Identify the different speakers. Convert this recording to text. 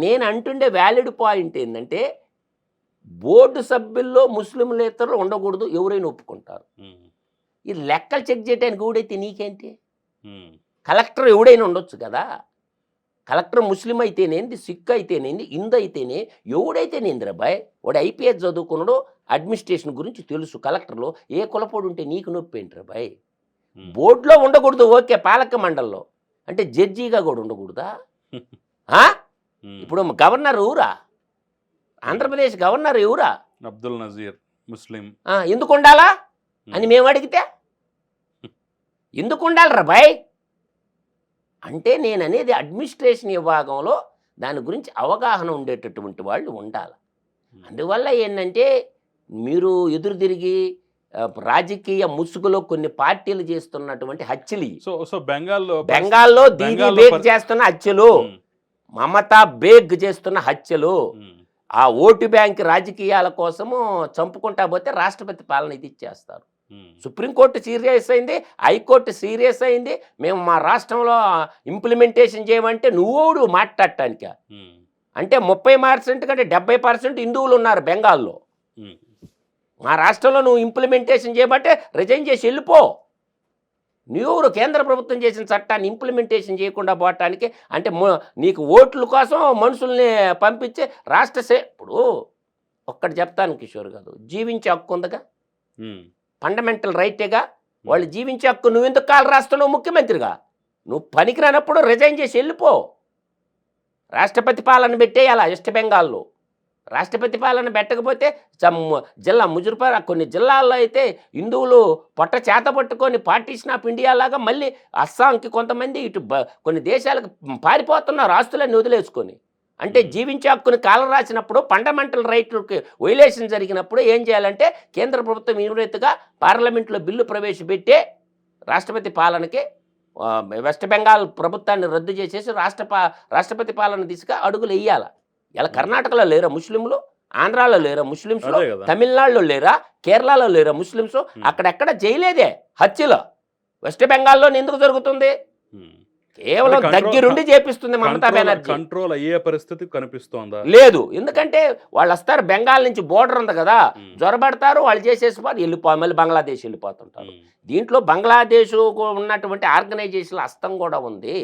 Speaker 1: నేను అంటుండే valid point ఏంటంటే బోర్డు సభ్యుల్లో ముస్లింలేతరులు ఉండకూడదు, ఎవరైనా ఒప్పుకుంటారు. ఈ లెక్కలు చెక్ చేయడానికి ఎవడైతే నీకేంటి? కలెక్టర్ ఎవడైనా ఉండొచ్చు కదా. కలెక్టర్ ముస్లిం అయితేనేంది, సిక్ అయితేనేంది, హిందూ అయితేనే, ఎవడైతేనేందిరా బాయ్, వాడు ఐపీఎస్ చదువుకున్నాడు, అడ్మినిస్ట్రేషన్ గురించి తెలుసు. కలెక్టర్లో ఏ కులపోడు ఉంటే నీకు నొప్పి ఏంటిరా బాయ్? బోర్డులో ఉండకూడదు, ఓకే, పాలక మండలిలో అంటే జడ్జిగా కూడా ఉండకూడదా? ఇప్పుడు గవర్నర్ ఎవరా? ఆంధ్రప్రదేశ్ గవర్నర్ ఎవరా?
Speaker 2: అబ్దుల్ నజీర్ ముస్లిం.
Speaker 1: ఎందుకు ఉండాలా అని మేము అడిగితే ఎందుకు ఉండాలిరా బాయ్ అంటే, నేను అనేది అడ్మినిస్ట్రేషన్ విభాగంలో దాని గురించి అవగాహన ఉండేటటువంటి వాళ్ళు ఉండాలి. అందువల్ల ఏంటంటే మీరు ఎదురు తిరిగి రాజకీయ ముసుగులో కొన్ని పార్టీలు చేస్తున్నటువంటి హత్యలు,
Speaker 2: సో
Speaker 1: బెంగాల్లో దీదీ బేగ్ చేస్తున్న హత్యలు, మమతా బేగ్ చేస్తున్న హత్యలు, ఆ ఓటు బ్యాంక్ రాజకీయాల కోసము చంపుకుంటా పోతే రాష్ట్రపతి పాలన ఇది ఇచ్చేస్తారు. సుప్రీంకోర్టు సీరియస్ అయింది, హైకోర్టు సీరియస్ అయింది. మేము మా రాష్ట్రంలో ఇంప్లిమెంటేషన్ చేయమంటే నువ్వు మాట్లాడటానిక అంటే 30% కంటే 70% హిందువులు ఉన్నారు బెంగాల్లో. మా రాష్ట్రంలో నువ్వు ఇంప్లిమెంటేషన్ చేయమంటే రిజైన్ చేసి వెళ్ళిపో. నువ్వు కేంద్ర ప్రభుత్వం చేసిన చట్టాన్ని ఇంప్లిమెంటేషన్ చేయకుండా పోవటానికి అంటే నీకు ఓట్ల కోసం మనుషుల్ని పంపించి ఇప్పుడు ఒక్కటి చెప్తాను కిషోర్ గారు, జీవించే హక్కు ఉందిగా, ఫండమెంటల్ రైటేగా. వాళ్ళు జీవించే హక్కు నువ్వు ఎందుకు కాలు రాస్తున్నావు ముఖ్యమంత్రిగా? నువ్వు పనికిరానప్పుడు రిజైన్ చేసి వెళ్ళిపో. రాష్ట్రపతి పాలన పెట్టేయాలా వెస్ట్ బెంగాల్లో. రాష్ట్రపతి పాలన పెట్టకపోతే జిల్లా ముజురుపర కొన్ని జిల్లాల్లో అయితే హిందువులు పొట్ట చేత పట్టుకొని పార్టీషన్ ఆఫ్ ఇండియా లాగా మళ్ళీ అస్సాంకి కొంతమంది ఇటు కొన్ని దేశాలకు పారిపోతున్నారు ఆస్తులన్నీ వదిలేసుకొని. అంటే జీవించే హక్కుని కాలం రాసినప్పుడు ఫండమెంటల్ రైట్లకి వైలేషన్ జరిగినప్పుడు ఏం చేయాలంటే కేంద్ర ప్రభుత్వం ఇమీడియట్గా పార్లమెంట్లో బిల్లు ప్రవేశపెట్టే రాష్ట్రపతి పాలనకి వెస్ట్ బెంగాల్ ప్రభుత్వాన్ని రద్దు చేసేసి రాష్ట్రపతి పాలన దిశగా అడుగులు వేయాలి. ఇలా కర్ణాటకలో లేరా ముస్లింలు? ఆంధ్రాలో లేరా ముస్లింస్? తమిళనాడులో లేరా? కేరళలో లేరా ముస్లింస్? అక్కడెక్కడ చేయలేదే హత్యలు. వెస్ట్ బెంగాల్లో ఎందుకు జరుగుతుంది? కేవలం దగ్గరుండి చేపిస్తుంది మమతా బెనర్జీ.
Speaker 2: కంట్రోల్ అయ్యే పరిస్థితి కనిపిస్తోందా?
Speaker 1: లేదు. ఎందుకంటే వాళ్ళు వస్తారు, బెంగాల్ నుంచి బోర్డర్ ఉంది కదా, జ్వరబడతారు, వాళ్ళు చేసేసి మళ్ళీ బంగ్లాదేశ్ వెళ్ళిపోతుంటారు. దీంట్లో బంగ్లాదేశ్ ఉన్నటువంటి ఆర్గనైజేషన్ హస్తం కూడా ఉంది.